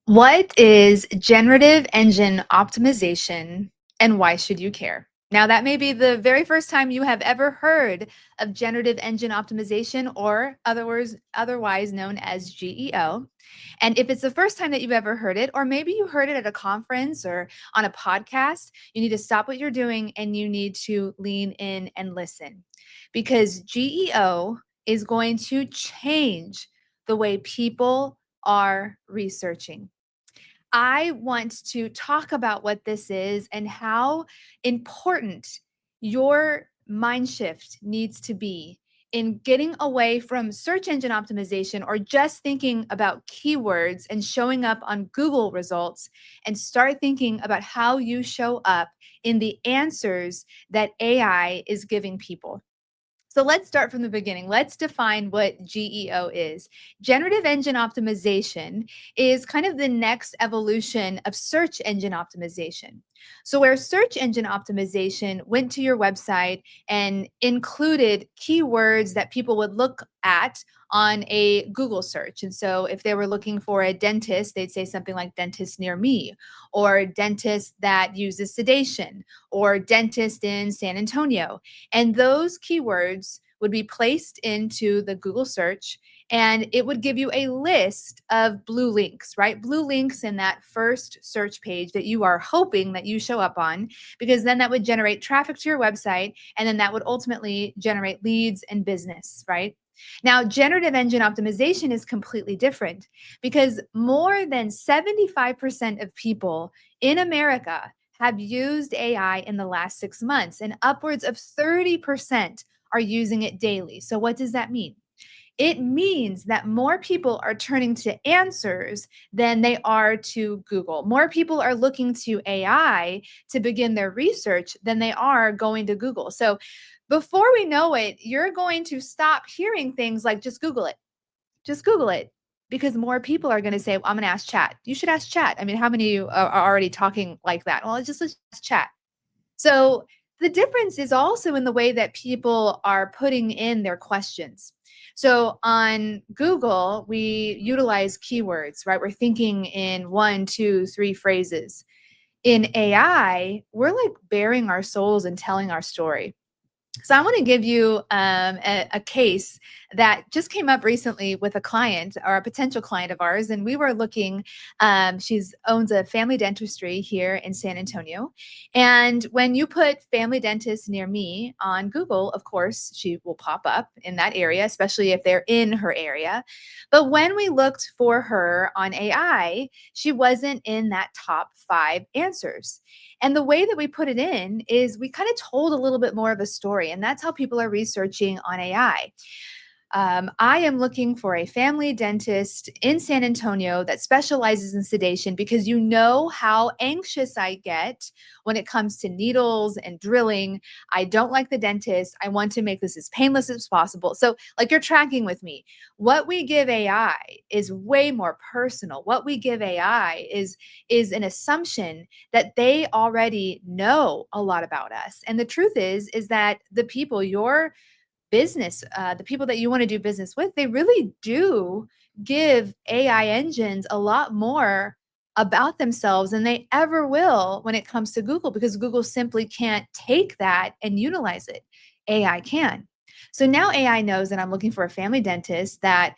What is generative engine optimization and why should you care? Now, that may be the very first time you have ever heard of generative engine optimization or otherwise known as GEO. And if it's the first time that you've ever heard it, or maybe you heard it at a conference or on a podcast, you need to stop what you're doing and you need to lean in and listen because GEO is going to change the way people are researching. I want to talk about what this is and how important your mind shift needs to be in getting away from search engine optimization or just thinking about keywords and showing up on Google results and start thinking about how you show up in the answers that AI is giving people. So let's start from the beginning. Let's define what GEO is. Generative engine optimization is kind of the next evolution of search engine optimization. So, where search engine optimization went to your website and included keywords that people would look at on a Google search. And so, if they were looking for a dentist, they'd say something like dentist near me, or dentist that uses sedation, or dentist in San Antonio. And those keywords would be placed into the Google search and it would give you a list of blue links, right? Blue links in that first search page that you are hoping that you show up on, because then that would generate traffic to your website and then that would ultimately generate leads and business, right? Now, generative engine optimization is completely different because more than 75% of people in America have used AI in the last 6 months, and upwards of 30% are using it daily. So, what does that mean? It means that more people are turning to answers than they are to Google. More people are looking to AI to begin their research than they are going to Google. So, before we know it, you're going to stop hearing things like just Google it. Just Google it because more people are going to say, well, I'm going to ask chat. You should ask chat. I mean, how many of you are already talking like that? Well, let's ask chat. So the difference is also in the way that people are putting in their questions. So on Google, we utilize keywords, right? We're thinking in one, two, three phrases. In AI, we're like bearing our souls and telling our story. So I want to give you a case that just came up recently with a client or a potential client of ours, and we were looking. She's owns a family dentistry here in San Antonio, and when you put "family dentist near me" on Google, of course, she will pop up in that area, especially if they're in her area. But when we looked for her on AI, she wasn't in that top 5 answers. And the way that we put it in is we kind of told a little bit more of a story, and that's how people are researching on AI. I am looking for a family dentist in San Antonio that specializes in sedation because you know how anxious I get when it comes to needles and drilling. I don't like the dentist. I want to make this as painless as possible. So, like you're tracking with me, what we give AI is way more personal. What we give AI is an assumption that they already know a lot about us. And the truth is that the people you're the people that you want to do business with, they really do give AI engines a lot more about themselves than they ever will when it comes to Google because Google simply can't take that and utilize it. AI can. So now AI knows that I'm looking for a family dentist that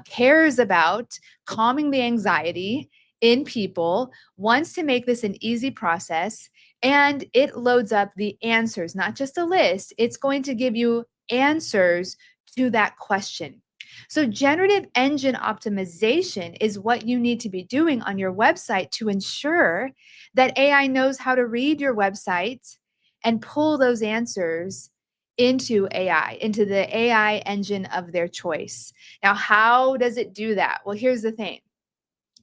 cares about calming the anxiety in people, wants to make this an easy process, and it loads up the answers, not just a list. It's going to give you answers to that question. So, generative engine optimization is what you need to be doing on your website to ensure that AI knows how to read your website and pull those answers into AI, into the AI engine of their choice. Now, how does it do that? Well, here's the thing.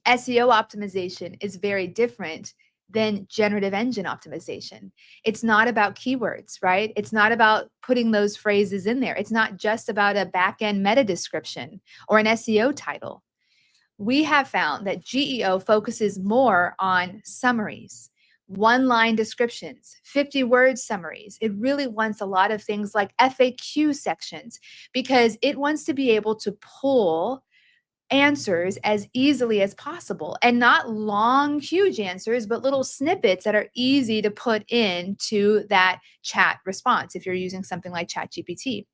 SEO optimization is very different than generative engine optimization. It's not about keywords, right? It's not about putting those phrases in there. It's not just about a back-end meta description or an SEO title. We have found that GEO focuses more on summaries, one-line descriptions, 50-word summaries. It really wants a lot of things like FAQ sections because it wants to be able to pull answers as easily as possible, and not long, huge answers, but little snippets that are easy to put into that chat response if you're using something like ChatGPT.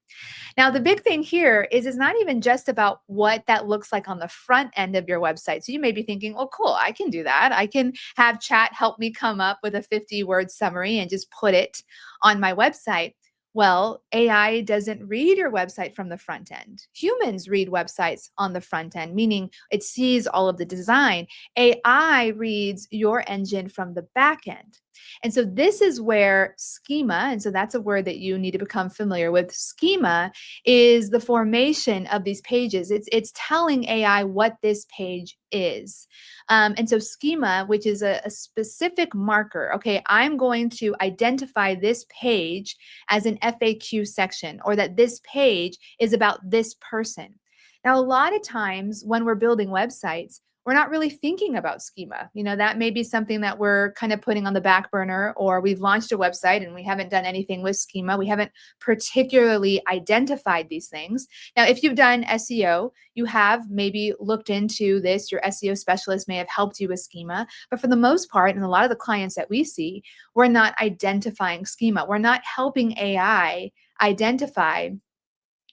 Now, the big thing here is it's not even just about what that looks like on the front end of your website. So you may be thinking, oh, cool, I can do that. I can have chat help me come up with a 50-word summary and just put it on my website. Well, AI doesn't read your website from the front end. Humans read websites on the front end, meaning it sees all of the design. AI reads your engine from the back end. And so this is where schema, and so that's a word that you need to become familiar with. Schema is the formation of these pages. It's telling AI what this page is. And so schema, which is a specific marker, okay, I'm going to identify this page as an FAQ section, or that this page is about this person. Now, a lot of times when we're building websites, we're not really thinking about schema. That may be something that we're kind of putting on the back burner, or we've launched a website and we haven't done anything with schema. We haven't particularly identified these things. Now, if you've done SEO, you have maybe looked into this. Your SEO specialist may have helped you with schema. But for the most part, and a lot of the clients that we see, we're not identifying schema. We're not helping AI identify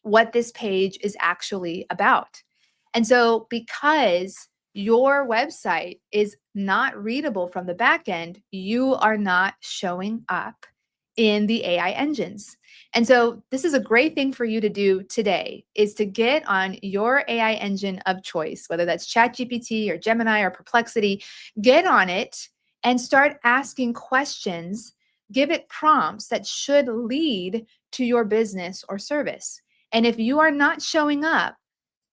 what this page is actually about. And so, because your website is not readable from the back end, you are not showing up in the AI engines. And so this is a great thing for you to do today, is to get on your AI engine of choice, whether that's ChatGPT or Gemini or Perplexity. Get on it and start asking questions. Give it prompts that should lead to your business or service. And if you are not showing up,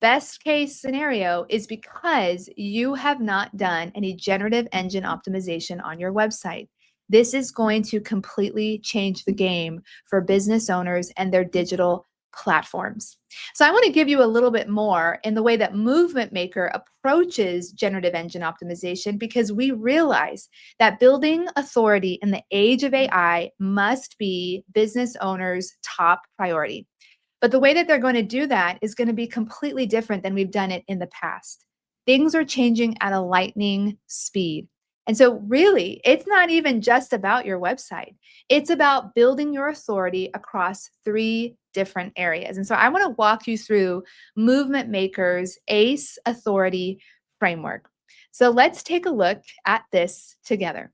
best case scenario is because you have not done any generative engine optimization on your website. This is going to completely change the game for business owners and their digital platforms. So I want to give you a little bit more in the way that Movement Maker approaches generative engine optimization, because we realize that building authority in the age of AI must be business owners' top priority. But the way that they're going to do that is going to be completely different than we've done it in the past. Things are changing at a lightning speed. And so, really, it's not even just about your website. It's about building your authority across 3 different areas. And so, I want to walk you through Movement Maker's ACE authority framework. So, let's take a look at this together.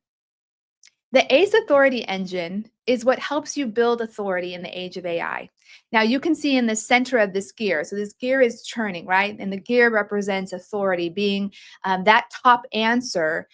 The ACE authority engine is what helps you build authority in the age of AI. Now, you can see in the center of this gear, so this gear is turning, right? And the gear represents authority, being that top answer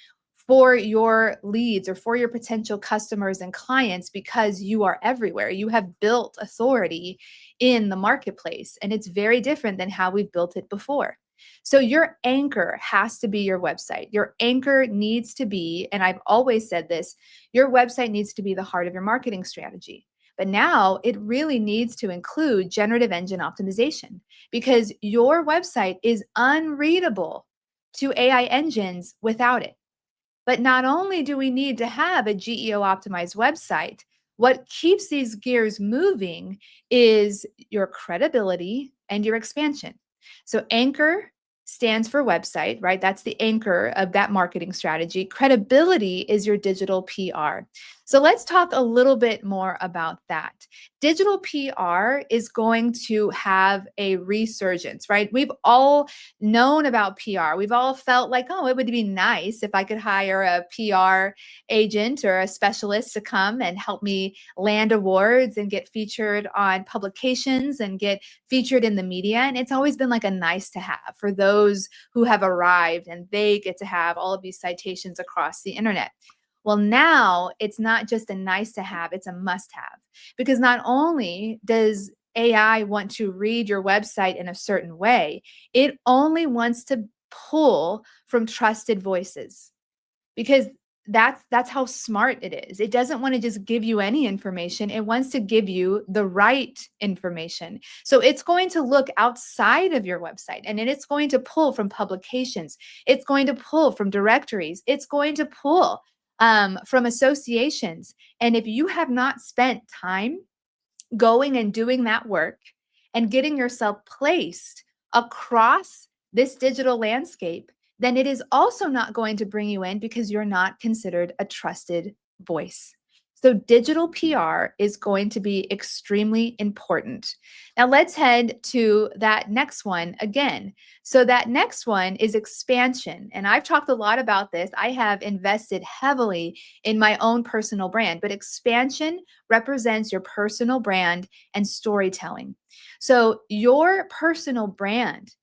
for your leads or for your potential customers and clients, because you are everywhere. You have built authority in the marketplace, and it's very different than how we've built it before. So your anchor has to be your website. Your anchor needs to be, and I've always said this, your website needs to be the heart of your marketing strategy. But now it really needs to include generative engine optimization, because your website is unreadable to AI engines without it. But not only do we need to have a GEO optimized website, what keeps these gears moving is your credibility and your expansion. So, anchor stands for website, right? That's the anchor of that marketing strategy. Credibility is your digital PR. So, let's talk a little bit more about that. Digital PR is going to have a resurgence, right? We've all known about PR. We've all felt like, oh, it would be nice if I could hire a PR agent or a specialist to come and help me land awards and get featured on publications and get featured in the media. And it's always been like a nice to have for those who have arrived and they get to have all of these citations across the internet. Well, now it's not just a nice to have, it's a must have, because not only does AI want to read your website in a certain way, it only wants to pull from trusted voices, because that's how smart it is. It doesn't want to just give you any information. It wants to give you the right information. So it's going to look outside of your website, and then it's going to pull from publications. It's going to pull from directories. It's going to pull from associations. And if you have not spent time going and doing that work and getting yourself placed across this digital landscape, then it is also not going to bring you in because you're not considered a trusted voice. So digital PR is going to be extremely important. Now let's head to that next one again. So that next one is expansion. And I've talked a lot about this. I have invested heavily in my own personal brand, but expansion represents your personal brand and storytelling. So your personal brand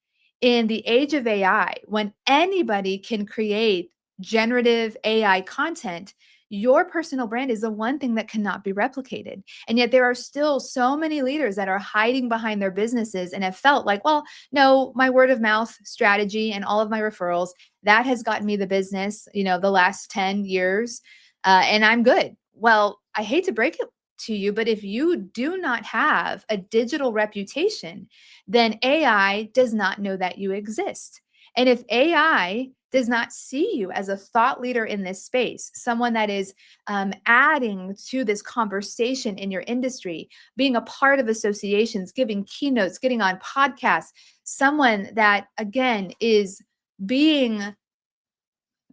in the age of AI, when anybody can create generative AI content, your personal brand is the one thing that cannot be replicated. And yet there are still so many leaders that are hiding behind their businesses and have felt like, well, no, my word of mouth strategy and all of my referrals, that has gotten me the business, the last 10 years, and I'm good. Well, I hate to break it to you, but if you do not have a digital reputation, then AI does not know that you exist. And if AI does not see you as a thought leader in this space, someone that is adding to this conversation in your industry, being a part of associations, giving keynotes, getting on podcasts, someone that, again, is being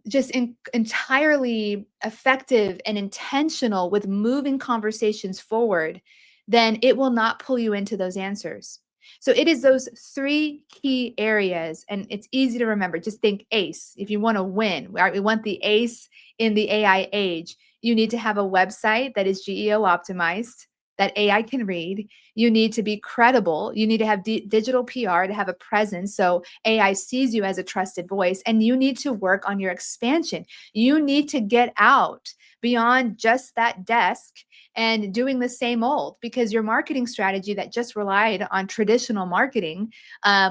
just entirely effective and intentional with moving conversations forward, then it will not pull you into those answers. So it is those three key areas, and it's easy to remember. Just think ACE. If you want to win, right? We want the ACE in the AI age. You need to have a website that is GEO optimized, that AI can read. You need to be credible. You need to have digital PR to have a presence. So AI sees you as a trusted voice, and you need to work on your expansion. You need to get out beyond just that desk and doing the same old, because your marketing strategy that just relied on traditional marketing,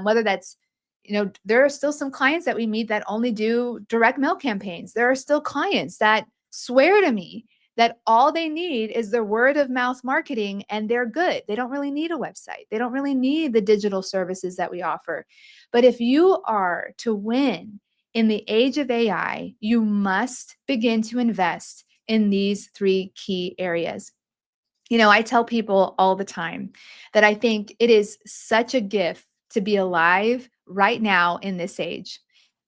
whether that's, there are still some clients that we meet that only do direct mail campaigns. There are still clients that swear to me that all they need is their word of mouth marketing and they're good. They don't really need a website. They don't really need the digital services that we offer. But if you are to win in the age of AI, you must begin to invest in these three key areas. I tell people all the time that I think it is such a gift to be alive right now in this age.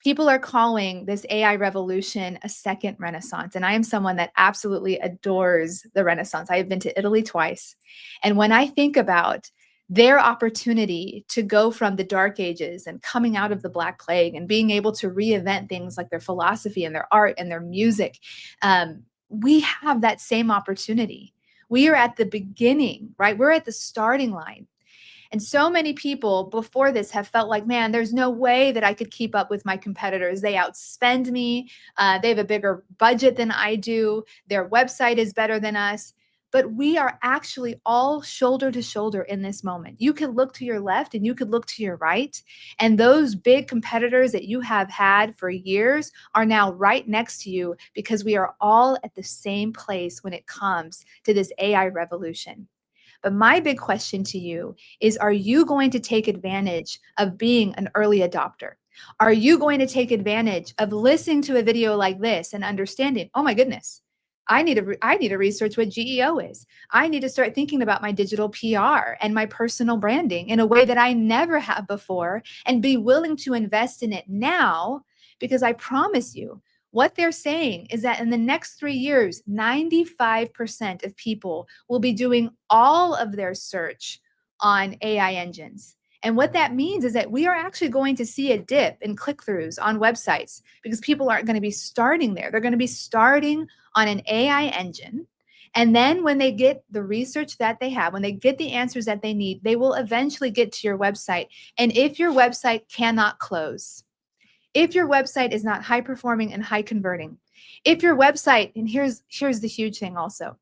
People are calling this AI revolution a second renaissance. And I am someone that absolutely adores the Renaissance. I have been to Italy twice. And when I think about their opportunity to go from the dark ages and coming out of the Black Plague and being able to reinvent things like their philosophy and their art and their music, we have that same opportunity. We are at the beginning, right? We're at the starting line. And so many people before this have felt like, man, there's no way that I could keep up with my competitors. They outspend me. They have a bigger budget than I do. Their website is better than us. But we are actually all shoulder to shoulder in this moment. You could look to your left and you could look to your right. And those big competitors that you have had for years are now right next to you, because we are all at the same place when it comes to this AI revolution. But my big question to you is, are you going to take advantage of being an early adopter? Are you going to take advantage of listening to a video like this and understanding, oh my goodness, I need to research what GEO is. I need to start thinking about my digital PR and my personal branding in a way that I never have before, and be willing to invest in it now, because I promise you, what they're saying is that in the next 3 years, 95% of people will be doing all of their search on AI engines. And what that means is that we are actually going to see a dip in click-throughs on websites, because people aren't going to be starting there. They're going to be starting on an AI engine. And then when they get the research that they have, when they get the answers that they need, they will eventually get to your website. And if your website cannot close, if your website is not high performing and high converting, if your website, and here's the huge thing also,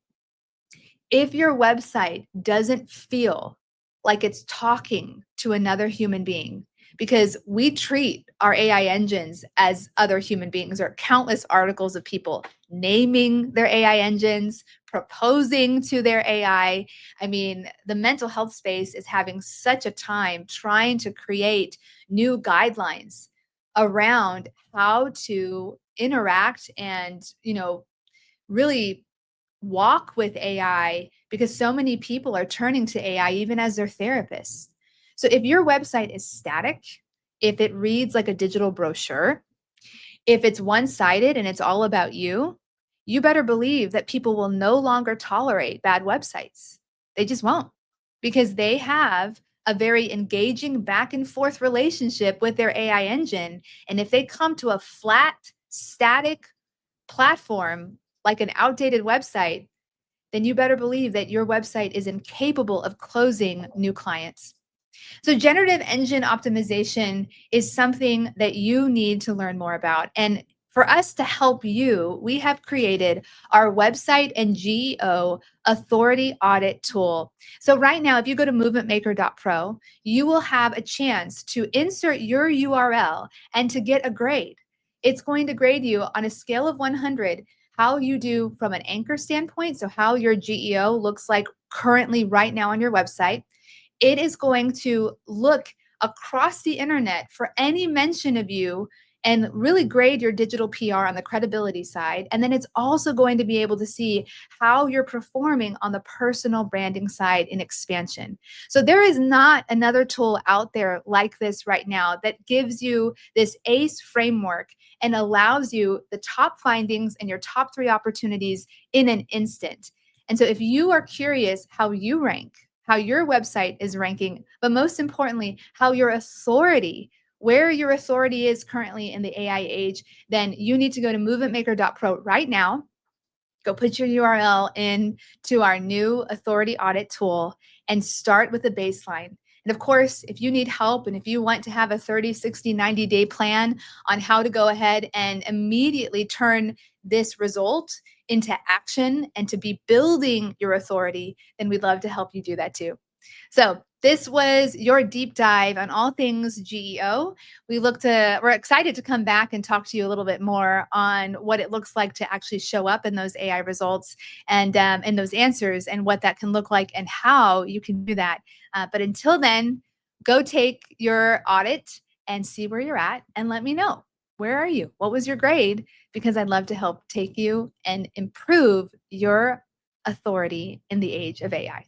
if your website doesn't feel like it's talking to another human being, because we treat our AI engines as other human beings. There are countless articles of people naming their AI engines, proposing to their AI. I mean, the mental health space is having such a time trying to create new guidelines around how to interact and, really walk with AI, because so many people are turning to AI even as their therapists. So if your website is static, if it reads like a digital brochure, if it's one-sided and it's all about you, you better believe that people will no longer tolerate bad websites. They just won't, because they have a very engaging back and forth relationship with their AI engine. And if they come to a flat, static platform like an outdated website, then you better believe that your website is incapable of closing new clients. So, generative engine optimization is something that you need to learn more about. And for us to help you, we have created our website and GEO authority audit tool. So, right now, if you go to movementmaker.pro, you will have a chance to insert your URL and to get a grade. It's going to grade you on a scale of 100 how you do from an anchor standpoint. So, how your GEO looks like currently right now on your website. It is going to look across the internet for any mention of you and really grade your digital PR on the credibility side. And then it's also going to be able to see how you're performing on the personal branding side in expansion. So there is not another tool out there like this right now that gives you this ACE framework and allows you the top findings and your top 3 opportunities in an instant. And so if you are curious how you rank, how your website is ranking, but most importantly, how your authority, where your authority is currently in the AI age, then you need to go to movementmaker.pro right now. Go put your URL in to our new authority audit tool and start with a baseline. And of course, if you need help and if you want to have a 30, 60, 90-day plan on how to go ahead and immediately turn this result into action and to be building your authority, then we'd love to help you do that too. So this was your deep dive on all things GEO. We're excited to come back and talk to you a little bit more on what it looks like to actually show up in those AI results and in those answers and what that can look like and how you can do that. But until then, go take your audit and see where you're at and let me know. Where are you? What was your grade? Because I'd love to help take you and improve your authority in the age of AI.